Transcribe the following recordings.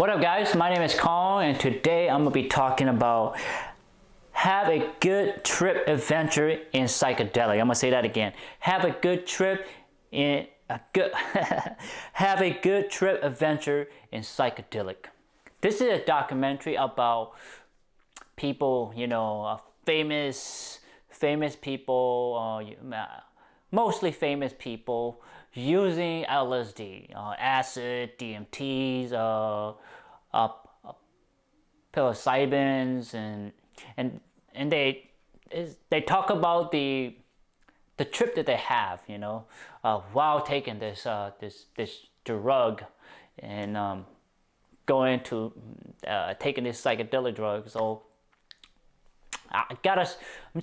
What up guys, my name is Kong and today I'm going to be talking about have a good trip adventure in psychedelic. I'm going to say that again. Have a good trip in have a good trip adventure in psychedelic. This is a documentary about people, famous people, mostly famous people using LSD, acid, DMTs, psilocybins, and they talk about the trip that they have, while taking this drug and going to taking this psychedelic drug. So I'm just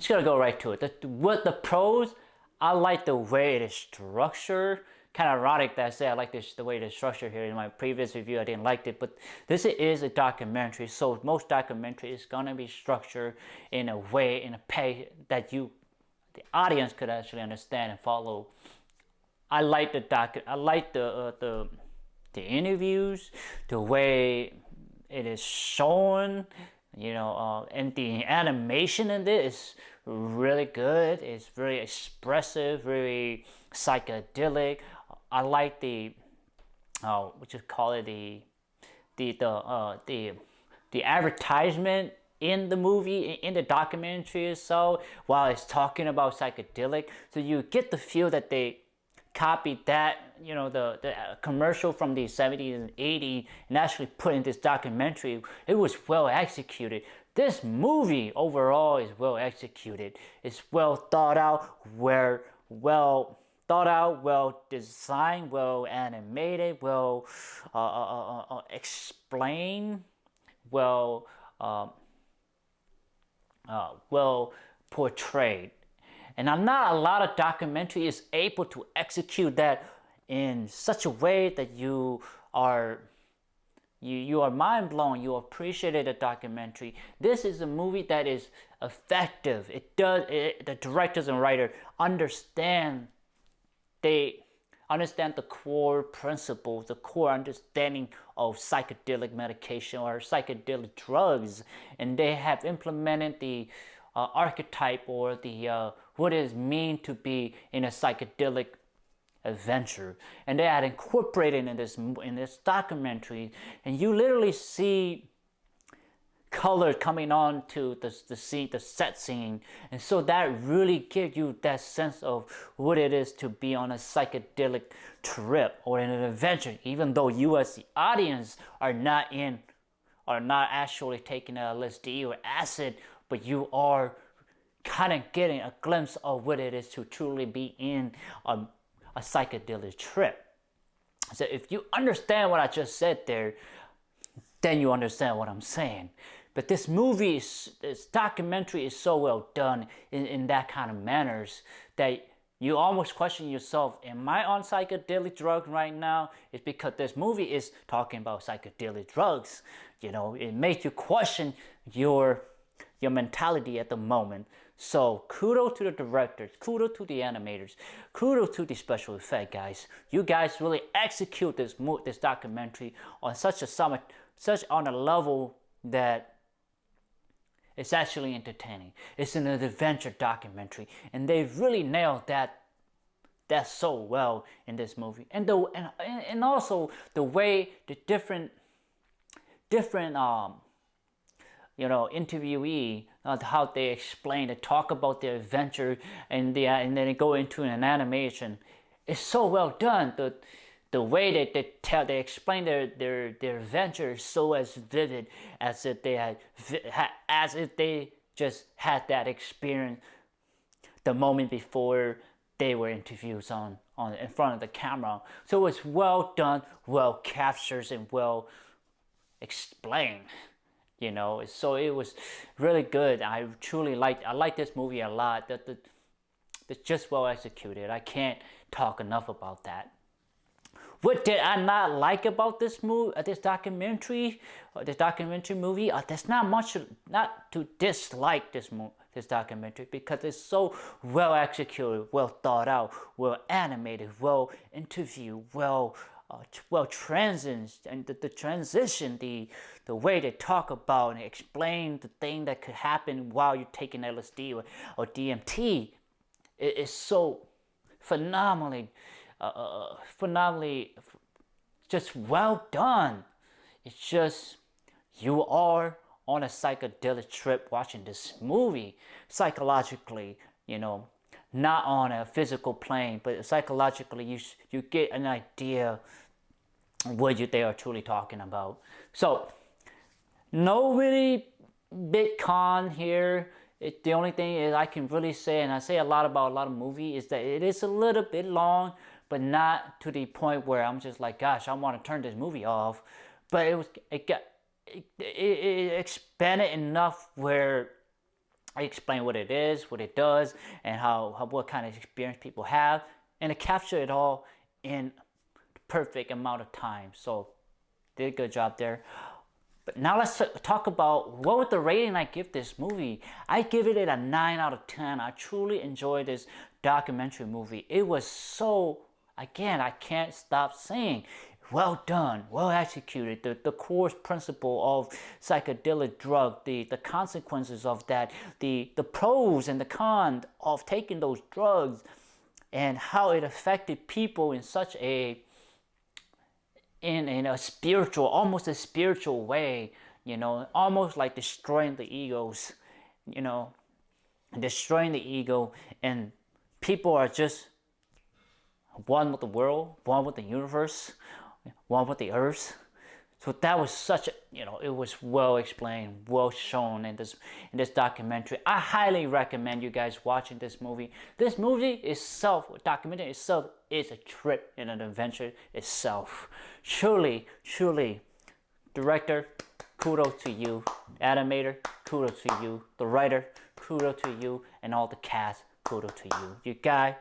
gonna go right to it. What the pros? I like the way it is structured. Kind of ironic that I say I like the way it is structured here. In my previous review, I didn't like it, but this is a documentary. So most documentaries is gonna be structured in a way, in a pace that the audience could actually understand and follow. I like the interviews, the way it is shown. And the animation in this is really good. It's very expressive, very psychedelic. I like the what you call it, the advertisement in the movie, in the documentary. So while it's talking about psychedelic, so you get the feel that they copied that, the commercial from the 70s and 80s and actually put in this documentary. It was well executed. This movie overall is well executed. It's well thought out, well designed, well animated, well explained, well portrayed. And not a lot of documentary is able to execute that in such a way that you are mind blown. You appreciate the documentary. This is a movie that is effective. The directors and writer understand. They understand the core principles, the core understanding of psychedelic medication or psychedelic drugs, and they have implemented the archetype or the what it mean to be in a psychedelic adventure, and they had incorporated in this documentary, and you literally see color coming on to the set scene, and so that really gives you that sense of what it is to be on a psychedelic trip or in an adventure, even though you as the audience are not actually taking LSD or acid, but you are kind of getting a glimpse of what it is to truly be in a psychedelic trip. So if you understand what I just said there, then you understand what I'm saying. But this documentary is so well done in that kind of manners that you almost question yourself, am I on psychedelic drugs right now? It's because this movie is talking about psychedelic drugs. It makes you question your mentality at the moment. So kudos to the directors, kudos to the animators, kudos to the special effect guys. You guys really execute this documentary on on a level that it's actually entertaining. It's an adventure documentary, and they really nailed that so well in this movie. And also the way the different interviewee, how they explain and talk about their adventure, and then they go into an animation. It's so well done. The way that they explain their adventure is so as vivid as if they just had that experience the moment before they were interviewed in front of the camera. So it's well done, well captured, and well explained. So it was really good. I like this movie a lot. It's just well executed. I can't talk enough about that. What did I not like about this documentary movie? There's not much not to dislike this documentary, because it's so well executed, well thought out, well animated, well interviewed, well well, transcends and the transition, the way they talk about and explain the thing that could happen while you're taking LSD or DMT, is so phenomenally, phenomenally, just well done. It's just, you are on a psychedelic trip watching this movie psychologically, you know, not on a physical plane, but psychologically you get an idea what they are truly talking about. So no really big con here. The only thing is I can really say, and I say a lot about a lot of movies, is that it is a little bit long, but not to the point where I'm just like, gosh, I want to turn this movie off. But it expanded enough where I explain what it is, what it does, and how what kind of experience people have, and it captured it all in the perfect amount of time. So did a good job there. But now let's talk about what would the rating I give this movie. I give it a 9 out of 10. I truly enjoyed this documentary movie. It was so, again, I can't stop saying, well done, well executed. The core principle of psychedelic drug, the consequences of that, the pros and the cons of taking those drugs, and how it affected people in such a in a spiritual, almost a spiritual way, you know, almost like destroying the egos, you know, destroying the ego, and people are just one with the world, one with the universe, one with the earth. So that was such a, you know, it was well explained, well shown in this documentary. I highly recommend you guys watching this movie. This movie itself, documentary itself, is a trip and an adventure itself. Truly, truly, director, kudos to you. Animator, kudos to you. The writer, kudos to you. And all the cast, kudos to you. You guys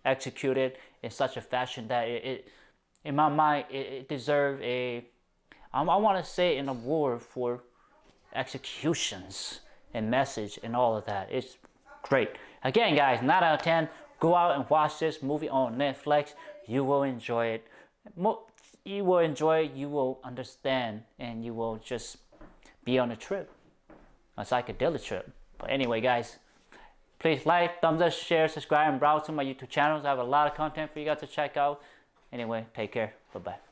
executed in such a fashion that it in my mind, it deserved a, I want to say, an award for executions and message and all of that. It's great. Again, guys, 9 out of 10. Go out and watch this movie on Netflix. You will enjoy it. You will enjoy it. You will understand, and you will just be on a trip, a psychedelic trip. But anyway, guys, please like, thumbs up, share, subscribe, and browse to my YouTube channels. I have a lot of content for you guys to check out. Anyway, take care. Bye-bye.